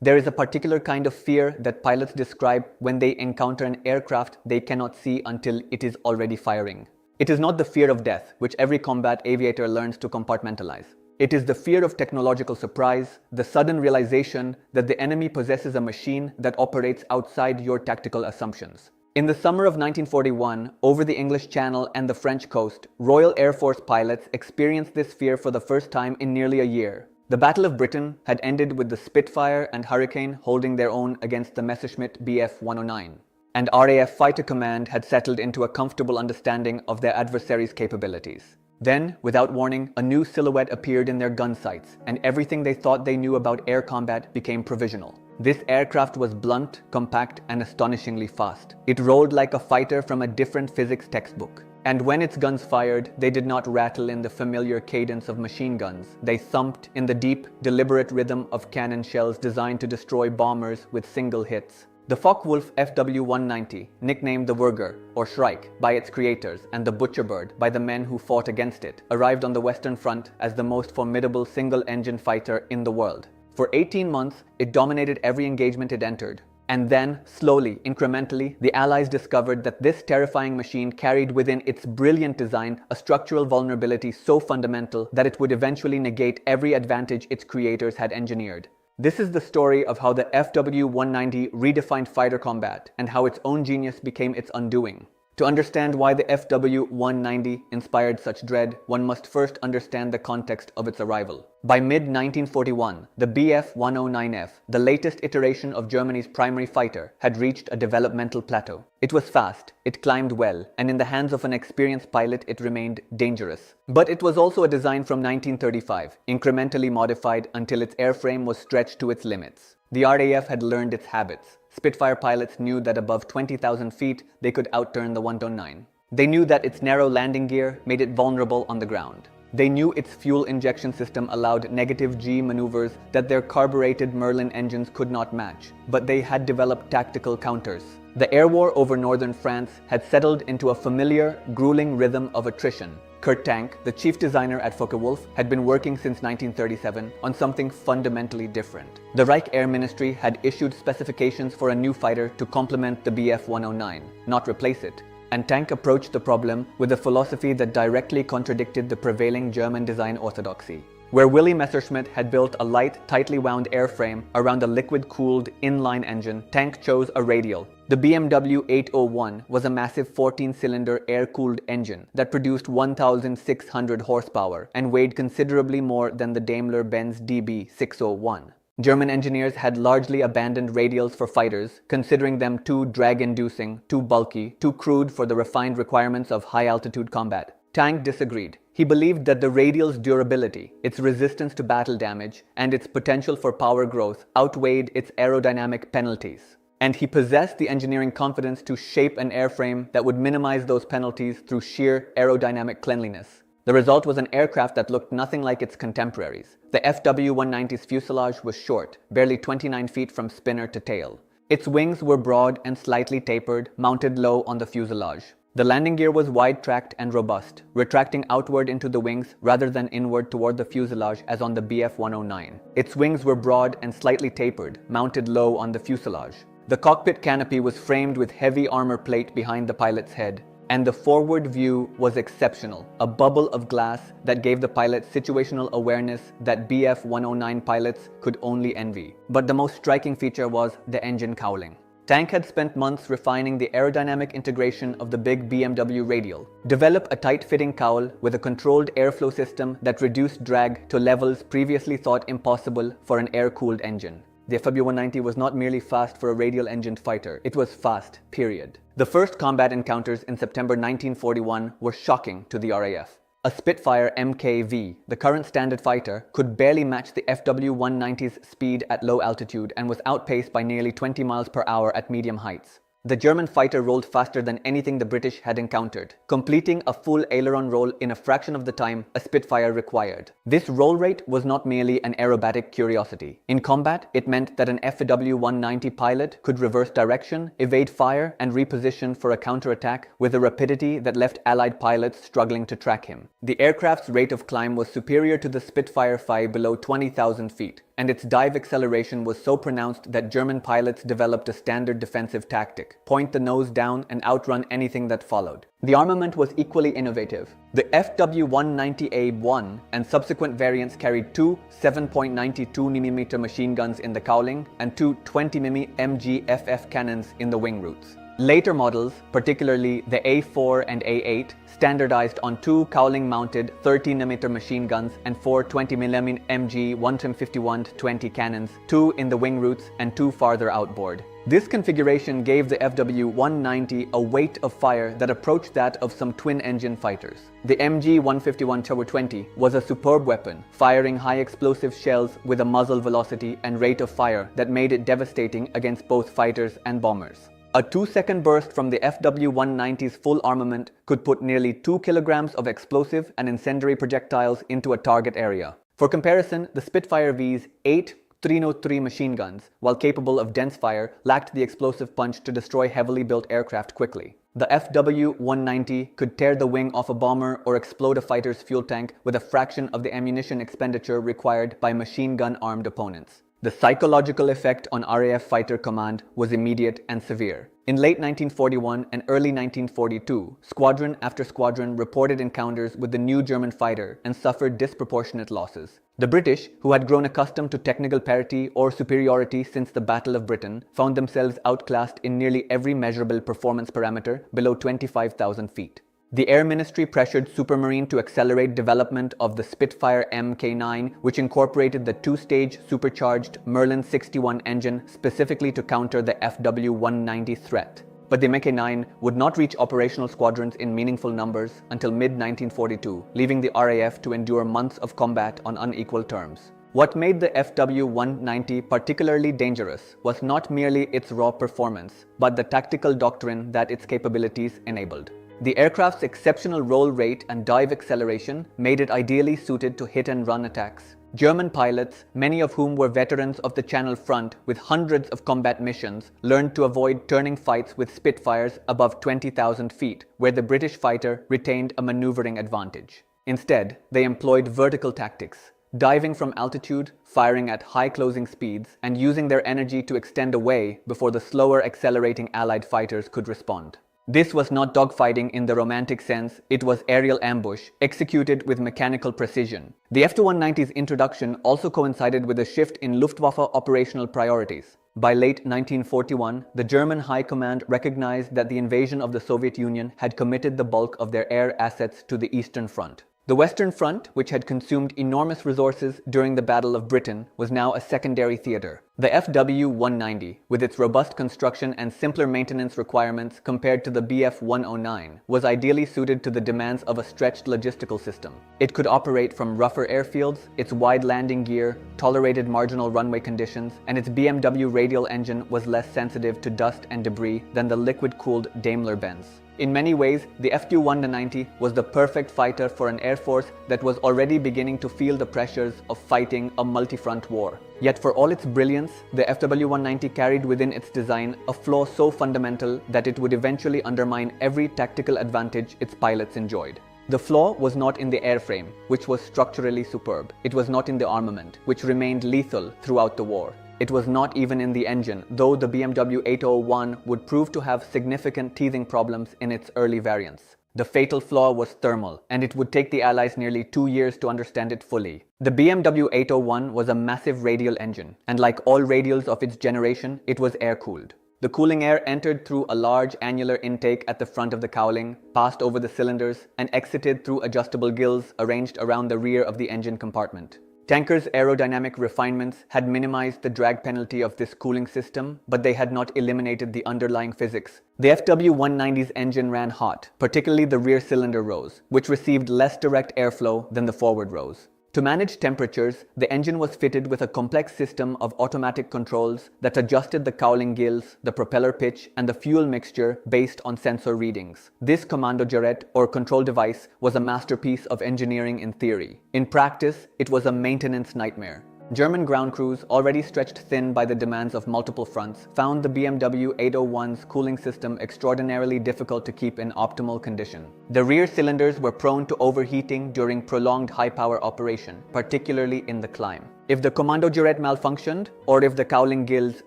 There is a particular kind of fear that pilots describe when they encounter an aircraft they cannot see until it is already firing. It is not the fear of death, which every combat aviator learns to compartmentalize. It is the fear of technological surprise, the sudden realization that the enemy possesses a machine that operates outside your tactical assumptions. In the summer of 1941, over the English Channel and the French coast, Royal Air Force pilots experienced this fear for the first time in nearly a year. The Battle of Britain had ended with the Spitfire and Hurricane holding their own against the Messerschmitt Bf-109, and RAF Fighter Command had settled into a comfortable understanding of their adversaries' capabilities. Then, without warning, a new silhouette appeared in their gun sights, and everything they thought they knew about air combat became provisional. This aircraft was blunt, compact, and astonishingly fast. It rolled like a fighter from a different physics textbook. And when its guns fired, they did not rattle in the familiar cadence of machine guns. They thumped in the deep, deliberate rhythm of cannon shells designed to destroy bombers with single hits. The Focke-Wulf Fw-190, nicknamed the Würger, or Shrike, by its creators, and the Butcherbird by the men who fought against it, arrived on the Western Front as the most formidable single-engine fighter in the world. For 18 months, it dominated every engagement it entered. And then, slowly, incrementally, the Allies discovered that this terrifying machine carried within its brilliant design a structural vulnerability so fundamental that it would eventually negate every advantage its creators had engineered. This is the story of how the Fw-190 redefined fighter combat and how its own genius became its undoing. To understand why the Fw-190 inspired such dread, one must first understand the context of its arrival. By mid-1941, the Bf-109F, the latest iteration of Germany's primary fighter, had reached a developmental plateau. It was fast, it climbed well, and in the hands of an experienced pilot it remained dangerous. But it was also a design from 1935, incrementally modified until its airframe was stretched to its limits. The RAF had learned its habits. Spitfire pilots knew that above 20,000 feet, they could outturn the 109. They knew that its narrow landing gear made it vulnerable on the ground. They knew its fuel injection system allowed negative G maneuvers that their carbureted Merlin engines could not match, but they had developed tactical counters. The air war over northern France had settled into a familiar, grueling rhythm of attrition. Kurt Tank, the chief designer at Focke-Wulf, had been working since 1937 on something fundamentally different. The Reich Air Ministry had issued specifications for a new fighter to complement the Bf-109, not replace it. And Tank approached the problem with a philosophy that directly contradicted the prevailing German design orthodoxy. Where Willy Messerschmitt had built a light, tightly wound airframe around a liquid-cooled inline engine, Tank chose a radial. The BMW 801 was a massive 14-cylinder air-cooled engine that produced 1,600 horsepower and weighed considerably more than the Daimler-Benz DB 601. German engineers had largely abandoned radials for fighters, considering them too drag-inducing, too bulky, too crude for the refined requirements of high-altitude combat. Tank disagreed. He believed that the radial's durability, its resistance to battle damage, and its potential for power growth outweighed its aerodynamic penalties. And he possessed the engineering confidence to shape an airframe that would minimize those penalties through sheer aerodynamic cleanliness. The result was an aircraft that looked nothing like its contemporaries. The Fw-190's fuselage was short, barely 29 feet from spinner to tail. Its wings were broad and slightly tapered, mounted low on the fuselage. The landing gear was wide-tracked and robust, retracting outward into the wings rather than inward toward the fuselage as on the Bf-109. Its wings were broad and slightly tapered, mounted low on the fuselage. The cockpit canopy was framed with heavy armor plate behind the pilot's head, and the forward view was exceptional, a bubble of glass that gave the pilot situational awareness that Bf-109 pilots could only envy. But the most striking feature was the engine cowling. Tank had spent months refining the aerodynamic integration of the big BMW radial. Develop a tight-fitting cowl with a controlled airflow system that reduced drag to levels previously thought impossible for an air-cooled engine. The Fw-190 was not merely fast for a radial-engined fighter, it was fast, period. The first combat encounters in September 1941 were shocking to the RAF. A Spitfire Mk V, the current standard fighter, could barely match the Fw-190's speed at low altitude and was outpaced by nearly 20 miles per hour at medium heights. The German fighter rolled faster than anything the British had encountered, completing a full aileron roll in a fraction of the time a Spitfire required. This roll rate was not merely an aerobatic curiosity. In combat, it meant that an Fw-190 pilot could reverse direction, evade fire, and reposition for a counterattack with a rapidity that left Allied pilots struggling to track him. The aircraft's rate of climb was superior to the Spitfire Mk V below 20,000 feet. and its dive acceleration was so pronounced that German pilots developed a standard defensive tactic: point the nose down and outrun anything that followed. The armament was equally innovative. The FW-190A1 and subsequent variants carried two 7.92mm machine guns in the cowling and two 20mm MG FF cannons in the wing roots. Later models, particularly the A4 and A8, standardized on two cowling-mounted 30mm machine guns and four 20mm MG 151-20 cannons, two in the wing roots and two farther outboard. This configuration gave the FW-190 a weight of fire that approached that of some twin-engine fighters. The MG 151 Tw-20 was a superb weapon, firing high-explosive shells with a muzzle velocity and rate of fire that made it devastating against both fighters and bombers. A 2-second burst from the FW-190's full armament could put nearly 2 kilograms of explosive and incendiary projectiles into a target area. For comparison, the Spitfire V's 8 303 machine guns, while capable of dense fire, lacked the explosive punch to destroy heavily built aircraft quickly. The FW-190 could tear the wing off a bomber or explode a fighter's fuel tank with a fraction of the ammunition expenditure required by machine gun-armed opponents. The psychological effect on RAF Fighter Command was immediate and severe. In late 1941 and early 1942, squadron after squadron reported encounters with the new German fighter and suffered disproportionate losses. The British, who had grown accustomed to technical parity or superiority since the Battle of Britain, found themselves outclassed in nearly every measurable performance parameter below 25,000 feet. The Air Ministry pressured Supermarine to accelerate development of the Spitfire Mk IX, which incorporated the two-stage supercharged Merlin 61 engine specifically to counter the FW-190 threat. But the Mk IX would not reach operational squadrons in meaningful numbers until mid-1942, leaving the RAF to endure months of combat on unequal terms. What made the FW-190 particularly dangerous was not merely its raw performance, but the tactical doctrine that its capabilities enabled. The aircraft's exceptional roll rate and dive acceleration made it ideally suited to hit-and-run attacks. German pilots, many of whom were veterans of the Channel Front with hundreds of combat missions, learned to avoid turning fights with Spitfires above 20,000 feet, where the British fighter retained a maneuvering advantage. Instead, they employed vertical tactics, diving from altitude, firing at high closing speeds, and using their energy to extend away before the slower accelerating Allied fighters could respond. This was not dogfighting in the romantic sense, it was aerial ambush, executed with mechanical precision. The FW-190's introduction also coincided with a shift in Luftwaffe operational priorities. By late 1941, the German High Command recognized that the invasion of the Soviet Union had committed the bulk of their air assets to the Eastern Front. The Western Front, which had consumed enormous resources during the Battle of Britain, was now a secondary theater. The FW-190, with its robust construction and simpler maintenance requirements compared to the Bf-109, was ideally suited to the demands of a stretched logistical system. It could operate from rougher airfields, its wide landing gear tolerated marginal runway conditions, and its BMW radial engine was less sensitive to dust and debris than the liquid-cooled Daimler-Benz. In many ways, the FW-190 was the perfect fighter for an air force that was already beginning to feel the pressures of fighting a multi-front war. Yet for all its brilliance, the FW-190 carried within its design a flaw so fundamental that it would eventually undermine every tactical advantage its pilots enjoyed. The flaw was not in the airframe, which was structurally superb. It was not in the armament, which remained lethal throughout the war. It was not even in the engine, though the BMW 801 would prove to have significant teething problems in its early variants. The fatal flaw was thermal, and it would take the Allies nearly 2 years to understand it fully. The BMW 801 was a massive radial engine, and like all radials of its generation, it was air-cooled. The cooling air entered through a large annular intake at the front of the cowling, passed over the cylinders, and exited through adjustable gills arranged around the rear of the engine compartment. Tankers' aerodynamic refinements had minimized the drag penalty of this cooling system, but they had not eliminated the underlying physics. The FW-190's engine ran hot, particularly the rear cylinder rows, which received less direct airflow than the forward rows. To manage temperatures, the engine was fitted with a complex system of automatic controls that adjusted the cowling gills, the propeller pitch, and the fuel mixture based on sensor readings. This commandogyret, or control device, was a masterpiece of engineering in theory. In practice, it was a maintenance nightmare. German ground crews, already stretched thin by the demands of multiple fronts, found the BMW 801's cooling system extraordinarily difficult to keep in optimal condition. The rear cylinders were prone to overheating during prolonged high-power operation, particularly in the climb. If the commando turret malfunctioned, or if the cowling gills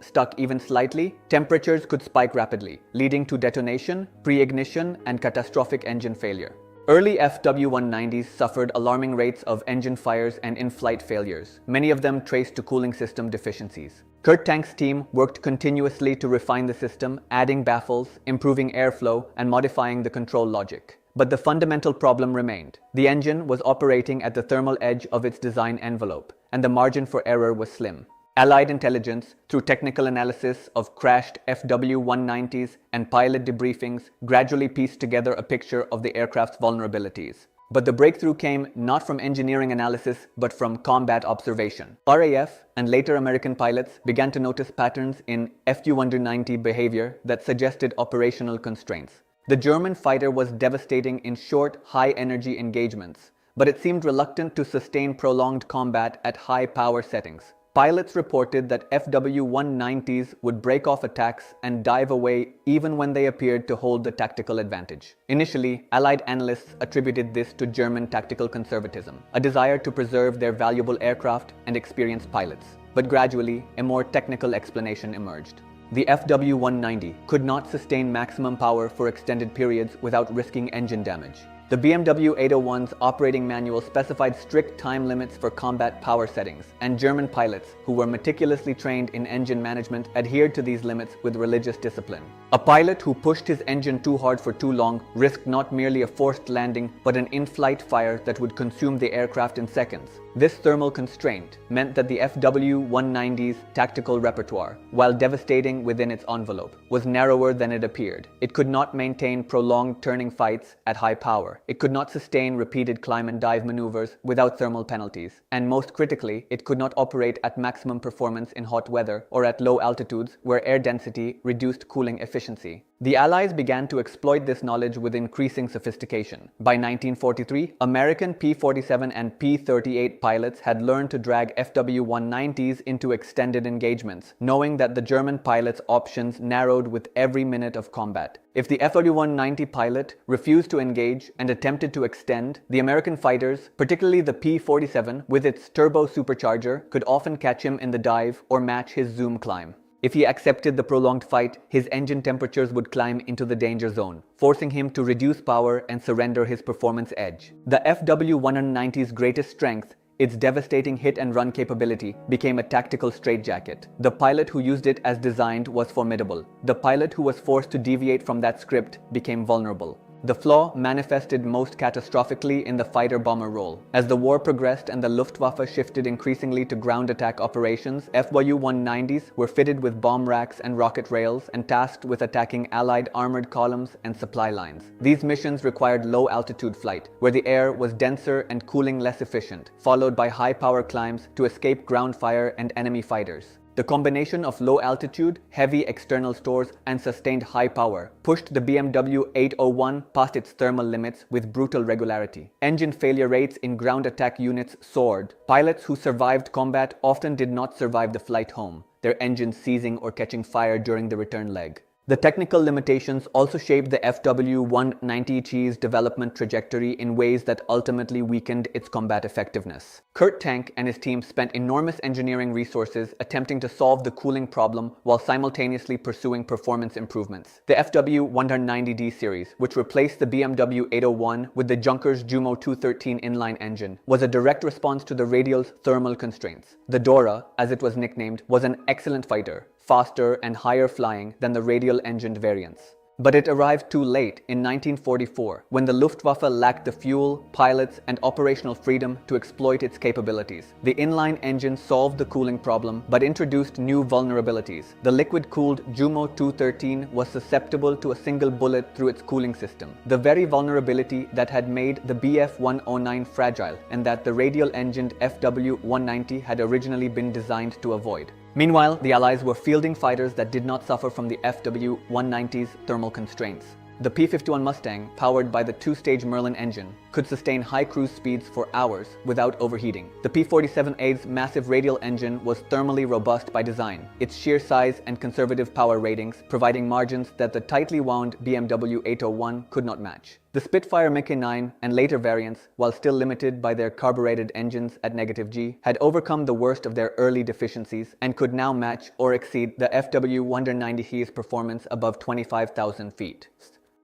stuck even slightly, temperatures could spike rapidly, leading to detonation, pre-ignition, and catastrophic engine failure. Early FW-190s suffered alarming rates of engine fires and in-flight failures, many of them traced to cooling system deficiencies. Kurt Tank's team worked continuously to refine the system, adding baffles, improving airflow, and modifying the control logic. But the fundamental problem remained. The engine was operating at the thermal edge of its design envelope, and the margin for error was slim. Allied intelligence, through technical analysis of crashed FW-190s and pilot debriefings, gradually pieced together a picture of the aircraft's vulnerabilities. But the breakthrough came not from engineering analysis, but from combat observation. RAF and later American pilots began to notice patterns in FW-190 behavior that suggested operational constraints. The German fighter was devastating in short, high-energy engagements, but it seemed reluctant to sustain prolonged combat at high power settings. Pilots reported that FW-190s would break off attacks and dive away even when they appeared to hold the tactical advantage. Initially, Allied analysts attributed this to German tactical conservatism, a desire to preserve their valuable aircraft and experienced pilots. But gradually, a more technical explanation emerged. The FW-190 could not sustain maximum power for extended periods without risking engine damage. The BMW 801's operating manual specified strict time limits for combat power settings, and German pilots, who were meticulously trained in engine management, adhered to these limits with religious discipline. A pilot who pushed his engine too hard for too long risked not merely a forced landing, but an in-flight fire that would consume the aircraft in seconds. This thermal constraint meant that the FW-190's tactical repertoire, while devastating within its envelope, was narrower than it appeared. It could not maintain prolonged turning fights at high power. It could not sustain repeated climb and dive maneuvers without thermal penalties. And most critically, it could not operate at maximum performance in hot weather or at low altitudes where air density reduced cooling efficiency. The Allies began to exploit this knowledge with increasing sophistication. By 1943, American P-47 and P-38 pilots had learned to drag FW-190s into extended engagements, knowing that the German pilots' options narrowed with every minute of combat. If the FW-190 pilot refused to engage and attempted to extend, the American fighters, particularly the P-47 with its turbo supercharger, could often catch him in the dive or match his zoom climb. If he accepted the prolonged fight, his engine temperatures would climb into the danger zone, forcing him to reduce power and surrender his performance edge. The FW-190's greatest strength, its devastating hit-and-run capability, became a tactical straitjacket. The pilot who used it as designed was formidable. The pilot who was forced to deviate from that script became vulnerable. The flaw manifested most catastrophically in the fighter-bomber role. As the war progressed and the Luftwaffe shifted increasingly to ground attack operations, FW-190s were fitted with bomb racks and rocket rails and tasked with attacking Allied armored columns and supply lines. These missions required low-altitude flight, where the air was denser and cooling less efficient, followed by high-power climbs to escape ground fire and enemy fighters. The combination of low altitude, heavy external stores, and sustained high power pushed the BMW 801 past its thermal limits with brutal regularity. Engine failure rates in ground attack units soared. Pilots who survived combat often did not survive the flight home, their engines seizing or catching fire during the return leg. The technical limitations also shaped the FW-190's development trajectory in ways that ultimately weakened its combat effectiveness. Kurt Tank and his team spent enormous engineering resources attempting to solve the cooling problem while simultaneously pursuing performance improvements. The FW-190D series, which replaced the BMW 801 with the Junkers Jumo 213 inline engine, was a direct response to the radial's thermal constraints. The Dora, as it was nicknamed, was an excellent fighter, faster and higher flying than the radial-engined variants. But it arrived too late in 1944, when the Luftwaffe lacked the fuel, pilots, and operational freedom to exploit its capabilities. The inline engine solved the cooling problem, but introduced new vulnerabilities. The liquid-cooled Jumo 213 was susceptible to a single bullet through its cooling system, the very vulnerability that had made the Bf-109 fragile, and that the radial-engined FW-190 had originally been designed to avoid. Meanwhile, the Allies were fielding fighters that did not suffer from the FW-190's thermal constraints. The P-51 Mustang, powered by the two-stage Merlin engine, could sustain high cruise speeds for hours without overheating. The P-47A's massive radial engine was thermally robust by design, its sheer size and conservative power ratings providing margins that the tightly wound BMW 801 could not match. The Spitfire Mk IX and later variants, while still limited by their carbureted engines at -G, had overcome the worst of their early deficiencies and could now match or exceed the FW-190's performance above 25,000 feet.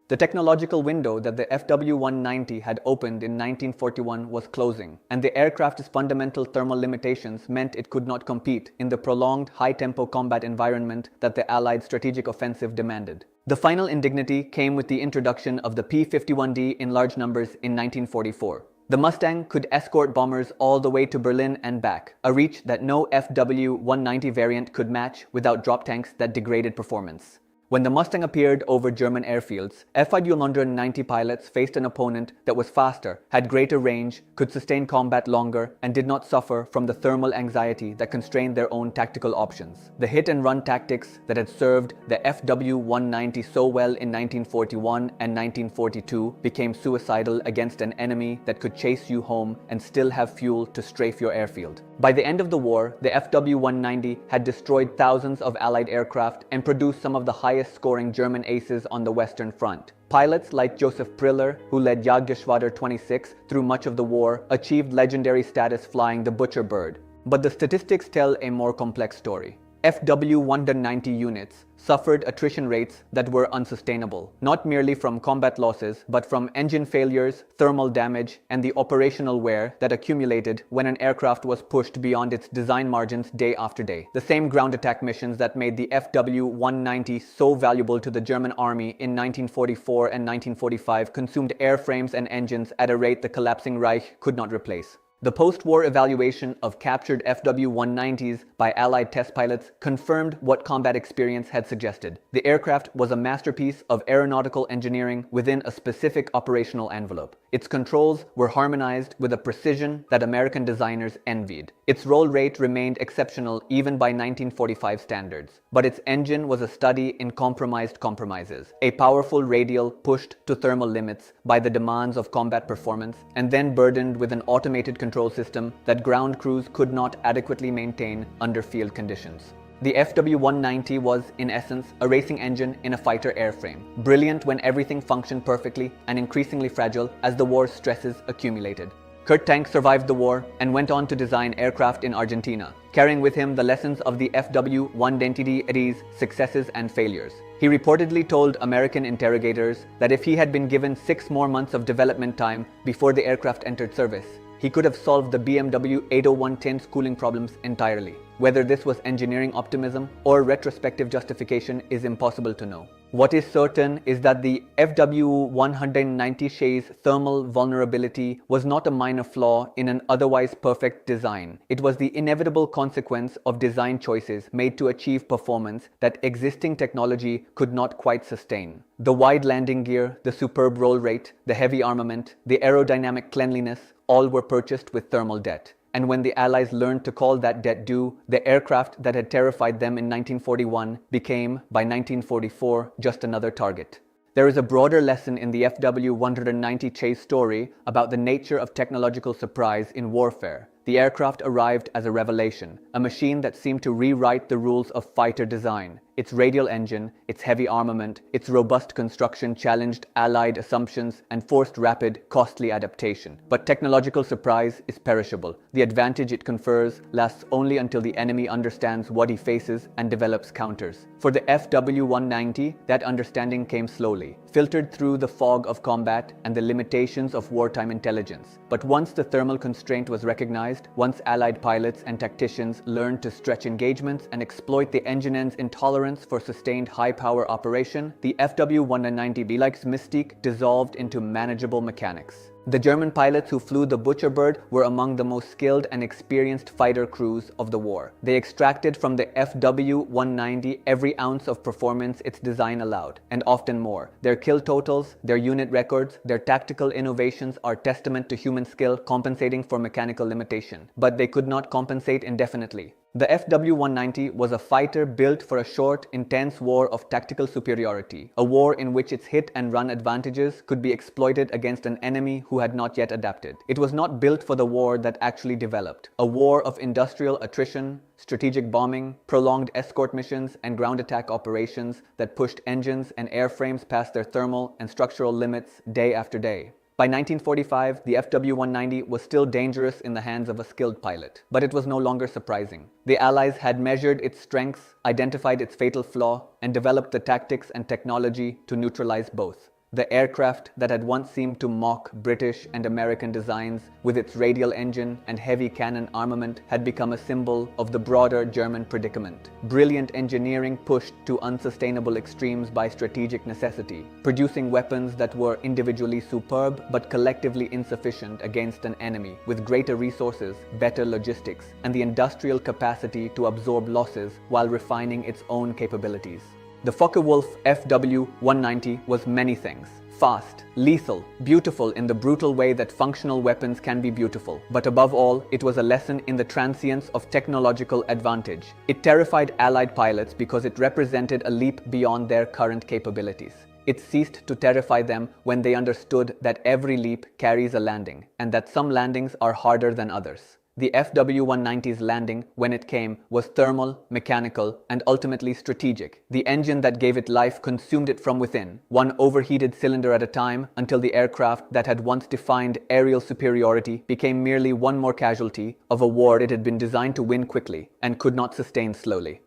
The technological window that the FW-190 had opened in 1941 was closing, and the aircraft's fundamental thermal limitations meant it could not compete in the prolonged high-tempo combat environment that the Allied strategic offensive demanded. The final indignity came with the introduction of the P-51D in large numbers in 1944. The Mustang could escort bombers all the way to Berlin and back, a reach that no FW-190 variant could match without drop tanks that degraded performance. When the Mustang appeared over German airfields, FW-190 pilots faced an opponent that was faster, had greater range, could sustain combat longer, and did not suffer from the thermal anxiety that constrained their own tactical options. The hit-and-run tactics that had served the FW-190 so well in 1941 and 1942 became suicidal against an enemy that could chase you home and still have fuel to strafe your airfield. By the end of the war, the FW-190 had destroyed thousands of Allied aircraft and produced some of the highest-scoring German aces on the Western Front. Pilots like Joseph Priller, who led Jagdgeschwader 26 through much of the war, achieved legendary status flying the Butcher Bird. But the statistics tell a more complex story. FW-190 units suffered attrition rates that were unsustainable, not merely from combat losses, but from engine failures, thermal damage, and the operational wear that accumulated when an aircraft was pushed beyond its design margins day after day. The same ground attack missions that made the FW-190 so valuable to the German army in 1944 and 1945 consumed airframes and engines at a rate the collapsing Reich could not replace. The post-war evaluation of captured FW-190s by Allied test pilots confirmed what combat experience had suggested. The aircraft was a masterpiece of aeronautical engineering within a specific operational envelope. Its controls were harmonized with a precision that American designers envied. Its roll rate remained exceptional even by 1945 standards. But its engine was a study in compromised compromises. A powerful radial pushed to thermal limits by the demands of combat performance, and then burdened with an automated control system that ground crews could not adequately maintain under field conditions. The FW-190 was, in essence, a racing engine in a fighter airframe, brilliant when everything functioned perfectly and increasingly fragile as the war's stresses accumulated. Kurt Tank survived the war and went on to design aircraft in Argentina, carrying with him the lessons of the FW-190's successes and failures. He reportedly told American interrogators that if he had been given 6 more months of development time before the aircraft entered service, he could have solved the BMW 801-10's cooling problems entirely. Whether this was engineering optimism or retrospective justification is impossible to know. What is certain is that the FW-190's thermal vulnerability was not a minor flaw in an otherwise perfect design. It was the inevitable consequence of design choices made to achieve performance that existing technology could not quite sustain. The wide landing gear, the superb roll rate, the heavy armament, the aerodynamic cleanliness, all were purchased with thermal debt. And when the Allies learned to call that debt due, the aircraft that had terrified them in 1941 became, by 1944, just another target. There is a broader lesson in the FW-190 chase story about the nature of technological surprise in warfare. The aircraft arrived as a revelation, a machine that seemed to rewrite the rules of fighter design. Its radial engine, its heavy armament, its robust construction challenged Allied assumptions and forced rapid, costly adaptation. But technological surprise is perishable. The advantage it confers lasts only until the enemy understands what he faces and develops counters. For the FW-190, that understanding came slowly, filtered through the fog of combat and the limitations of wartime intelligence. But once the thermal constraint was recognized, once Allied pilots and tacticians learned to stretch engagements and exploit the engine's intolerance for sustained high-power operation, the FW-190's mystique dissolved into manageable mechanics. The German pilots who flew the Butcher Bird were among the most skilled and experienced fighter crews of the war. They extracted from the FW-190 every ounce of performance its design allowed, and often more. Their kill totals, their unit records, their tactical innovations are testament to human skill compensating for mechanical limitation. But they could not compensate indefinitely. The FW-190 was a fighter built for a short, intense war of tactical superiority, a war in which its hit-and-run advantages could be exploited against an enemy who had not yet adapted. It was not built for the war that actually developed, a war of industrial attrition, strategic bombing, prolonged escort missions, and ground attack operations that pushed engines and airframes past their thermal and structural limits day after day. By 1945, the FW-190 was still dangerous in the hands of a skilled pilot, but it was no longer surprising. The Allies had measured its strengths, identified its fatal flaw, and developed the tactics and technology to neutralize both. The aircraft that had once seemed to mock British and American designs, with its radial engine and heavy cannon armament, had become a symbol of the broader German predicament. Brilliant engineering pushed to unsustainable extremes by strategic necessity, producing weapons that were individually superb but collectively insufficient against an enemy with greater resources, better logistics, and the industrial capacity to absorb losses while refining its own capabilities. The Focke-Wulf Fw-190 was many things. Fast, lethal, beautiful in the brutal way that functional weapons can be beautiful. But above all, it was a lesson in the transience of technological advantage. It terrified Allied pilots because it represented a leap beyond their current capabilities. It ceased to terrify them when they understood that every leap carries a landing, and that some landings are harder than others. The FW-190's landing, when it came, was thermal, mechanical, and ultimately strategic. The engine that gave it life consumed it from within, one overheated cylinder at a time, until the aircraft that had once defined aerial superiority became merely one more casualty of a war it had been designed to win quickly and could not sustain slowly.